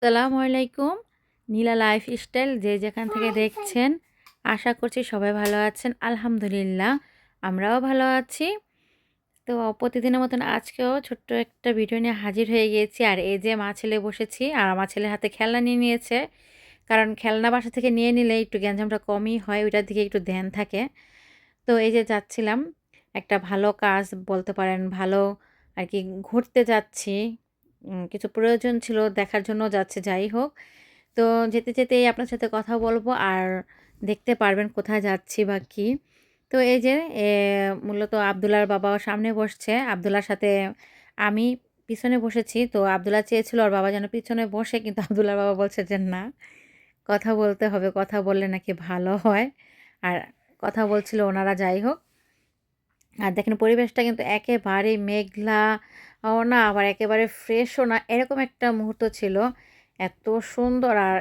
আসসালামু আলাইকুম। নীলা লাইফস্টাইল যে যেখান থেকে দেখছেন, আশা করছি সবাই ভালো আছেন। আলহামদুলিল্লাহ, আমরাও ভালো আছি। তো প্রতিদিনের মতন আজকেও ছোট্ট একটা ভিডিও নিয়ে হাজির হয়ে গিয়েছি। আর এই যে মা ছেলে বসেছি, আর আমার ছেলের হাতে খেলনা নিয়ে নিয়েছে। কারণ খেলনা বাসা থেকে নিয়ে নিলে একটু গ্যাঞ্জামটা কমই হয়, ওইটার দিকে একটু ধ্যান থাকে। তো এই যে যাচ্ছিলাম, একটা ভালো কাজ বলতে পারেন, ভালো আর কি ঘুরতে যাচ্ছি। কিছু প্রয়োজন ছিল দেখার জন্য যাচ্ছি, যাই হোক। তো যেতে যেতেই আপনার সাথে কথা বলবো আর দেখতে পারবেন কোথায় যাচ্ছি বা কি। তো এই যে মূলত আব্দুল্লাহর বাবা সামনে বসছে, আব্দুল্লাহর সাথে আমি পিছনে বসেছি। তো আব্দুল্লাহ চেয়েছিল ওর বাবা যেন পিছনে বসে, কিন্তু আব্দুল্লাহর বাবা বলছে যে না, কথা বলতে হবে, কথা বললে নাকি ভালো হয়। আর কথা বলছিল ওনারা, যাই হোক। আর দেখেন পরিবেশটা কিন্তু একেবারে মেঘলাও না, আবার একেবারে ফ্রেশও না, এরকম একটা মুহূর্ত ছিল। এত সুন্দর। আর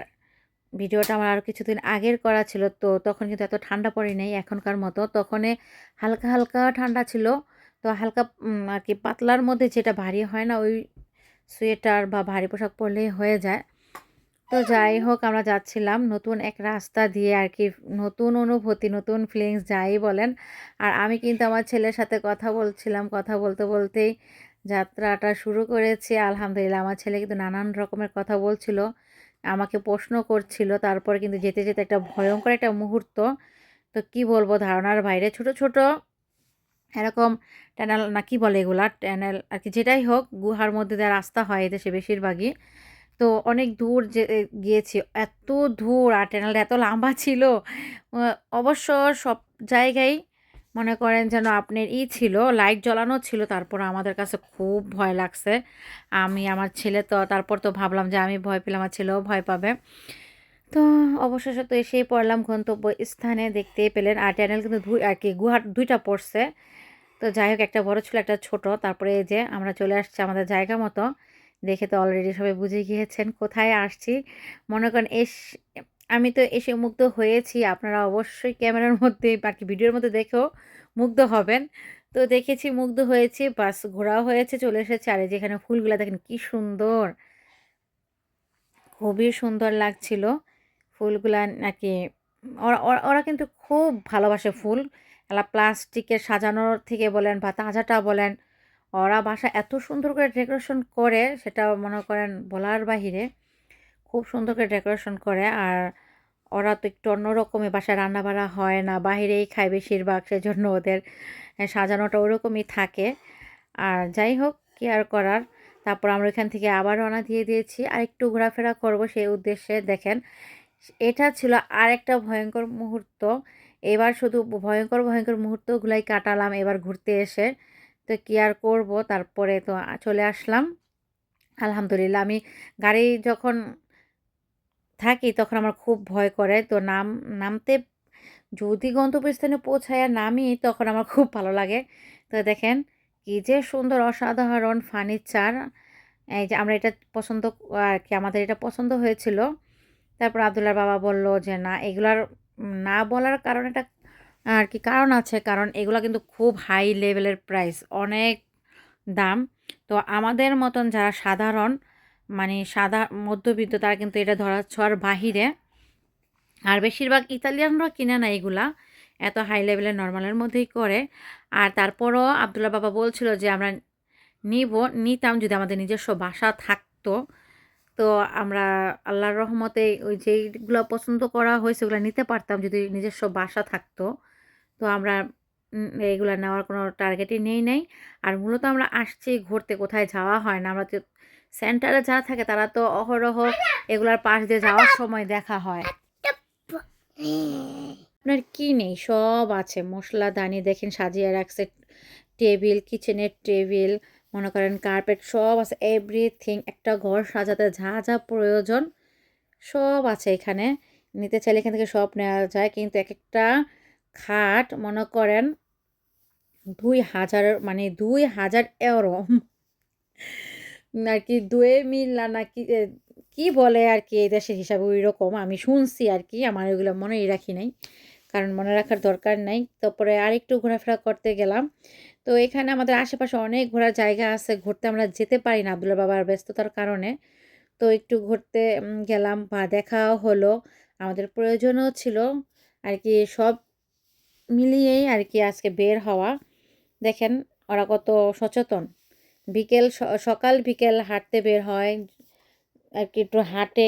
ভিডিওটা আমার আরও কিছুদিন আগের করা ছিল, তো তখন কিন্তু এত ঠান্ডা পড়ে নাই এখনকার মতো। তখনে হালকা হালকা ঠান্ডা ছিল। তো হালকা আর কি পাতলার মধ্যে যেটা ভারী হয় না, ওই সোয়েটার বা ভারী পোশাক পরলেই হয়ে যায়। তো যাই হোক, আমরা যাচ্ছিলাম নতুন এক রাস্তা দিয়ে আর কি, নতুন অনুভূতি, নতুন ফিলিংস যাই বলেন। আর আমি কিন্তু আমার ছেলের সাথে কথা বলছিলাম, কথা বলতে বলতেই যাত্রাটা শুরু করেছি। আলহামদুলিল্লাহ, আমার ছেলে কিন্তু নানান রকমের কথা বলছিল, আমাকে প্রশ্ন করছিল। তারপরে কিন্তু যেতে যেতে একটা ভয়ঙ্কর একটা মুহূর্ত, তো কি বলবো, ধারণার বাইরে। ছোট ছোট এরকম টানেল না কি বলে এগুলা, টানেল আর কি, যেটাই হোক, গুহার মধ্যে দিয়ে রাস্তা হয় এদেশে বেশিরভাগই। তো অনেক দূর যে গিয়েছি, এত দূর, আর টানেলটা এত লম্বা ছিল। আ অবশ্য সব জায়গায় মনে করেন যেন আপনার ছিল, লাইট জ্বলানো ছিল। তারপর আমাদের কাছে খুব ভয় লাগছে। আমি, আমার ছেলে, তো তারপর তো ভাবলাম যে আমি ভয় পেলে আমার ছেলেও ভয় পাবে। তো অবশেষে তো এসেই পড়লাম গন্তব্য স্থানে, দেখতেই পেলেন। আর টানেল কিন্তু আর কি গুহার ২ টা পড়ছে। তো যাই হোক, একটা বড় ছিল, একটা ছোট। তারপরে এই যে আমরা চলে আসছি আমাদের জায়গা মতো। দেখে তো অলরেডি সবাই বুঝে গিয়েছেন কোথায় আসছি। মনে করেন আমি তো এসে মুগ্ধ হয়েছি। আপনারা অবশ্যই ক্যামেরার মধ্যে বা কি ভিডিওর মধ্যে দেখেও মুগ্ধ হবেন। তো দেখেছি, মুগ্ধ হয়েছি, বাস ঘোরাও হয়েছে, চলে এসেছি। আর এই যে এখানে ফুলগুলা দেখেন কি সুন্দর! খুবই সুন্দর লাগছিল ফুলগুলা নাকি। ওরা ওরা ওরা কিন্তু খুব ভালোবাসে ফুল। প্লাস্টিকের সাজানোর থেকে বলেন বা তাজাটা বলেন, ওরা বাসা এত সুন্দর করে ডেকোরেশন করে, সেটা মনে করেন বলার বাহিরে। খুব সুন্দর করে ডেকোরেশন করে। আর ওরা তো একটু অন্যরকমই, বাসায় রান্নাবাড়া হয় না, বাহিরেই খায় বেশিরভাগ, সেজন্য ওদের সাজানোটা ওরকমই থাকে। আর যাই হোক, কি আর করার। তারপর আমরা এখান থেকে আবার রওনা দিয়ে দিয়েছি, আর একটু ঘোরাফেরা করব সেই উদ্দেশ্যে। দেখেন, এটা ছিল আরেকটা ভয়ঙ্কর মুহূর্ত। এবার শুধু ভয়ঙ্কর ভয়ঙ্কর মুহূর্তগুলাই কাটালাম এবার ঘুরতে এসে। তো কি আর করব, তারপরে তো চলে আসলাম। আলহামদুলিল্লাহ, আমি গাড়ি যখন থাকি তখন আমার খুব ভয় করে। তো নামতে, যদি গন্তব্যস্থানে পৌঁছায়া নামি, তখন আমার খুব ভালো লাগে। তো দেখেন কি যে সুন্দর অসাধারণ ফার্নিচার। এই যে আমরা এটা পছন্দ, আর কি আমাদের এটা পছন্দ হয়েছিল। তারপর আব্দুল্লাহর বাবা বলল যে না, এগুলার না বলার কারণ, এটা আর কি কারণ আছে, কারণ এগুলা কিন্তু খুব হাই লেভেলের প্রাইস, অনেক দাম। তো আমাদের মতন যারা সাধারণ, মানে সাদা মধ্যবিত্ত, তারা কিন্তু এটা ধরা-ছোঁয়ার বাহিরে। আর বেশিরভাগ ইতালিয়ানরা কিনে না এগুলা, এত হাই লেভেলের, নরমালের মধ্যেই করে। আর তারপরও আব্দুল্লাহ বাবা বলছিল যে আমরা নিতাম যদি আমাদের নিজস্ব বাসা থাকতো। তো আমরা আল্লাহর রহমতে ওই যেইগুলো পছন্দ করা হয়েছে ওগুলো নিতে পারতাম যদি নিজস্ব বাসা থাকতো। তো আমরা এগুলা নেওয়ার কোনো টার্গেটই নেই নাই। আর মূলত আমরা আসছি ঘুরতে, কোথায় যাওয়া হয় না। আমরা তো সেন্টারে যারা থাকে তারা তো অহরহ এগুলার পাশ দিয়ে যাওয়ার সময় দেখা হয়। আপনার কি নেই, সব আছে। মশলাদানি দেখেন সাজিয়ে রাখছে, টেবিল, কিচেনের টেবিল, মনে করেন কার্পেট, সব আছে, এভরিথিং। একটা ঘর সাজাতে যা যা প্রয়োজন সব আছে এখানে। নিতে চাইলে এখান থেকে সব নেওয়া যায়, কিন্তু এক একটা খাট মনে করেন ২,০০০, মানে ২,০০০ ইউরো আর কি, ২,০০০ নাকি কি বলে আর কি এই দেশের হিসাবে, ওই রকম আমি শুনছি আর কি। আমার ওইগুলো মনেই রাখি নাই, কারণ মনে রাখার দরকার নাই। তারপরে আরেকটু ঘোরাফেরা করতে গেলাম। তো এখানে আমাদের আশেপাশে অনেক ঘোরার জায়গা আছে, ঘুরতে আমরা যেতে পারি না আব্দুল্লাহ বাবার ব্যস্ততার কারণে। তো একটু ঘুরতে গেলাম বা দেখাও হলো, আমাদের প্রয়োজনও ছিল আর কি। সব মিলিয়েই আর কি আজকে বের হওয়া। দেখেন ওরা কত সচেতন, সকাল বিকেল হাঁটতে বের হয় আর কি। একটু হাঁটে,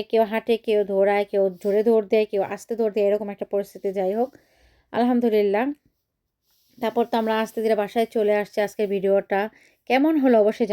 কেউ দৌড়ায়, কেউ জোরে দৌড় দেয়, কেউ আস্তে দৌড় দেয়, এরকম একটা পরিস্থিতি। যাই হোক, আলহামদুলিল্লাহ। তারপর তো আমরা আস্তে ধীরে বাসায় চলে আসছি। আজকের ভিডিওটা কেমন হলো অবশ্যই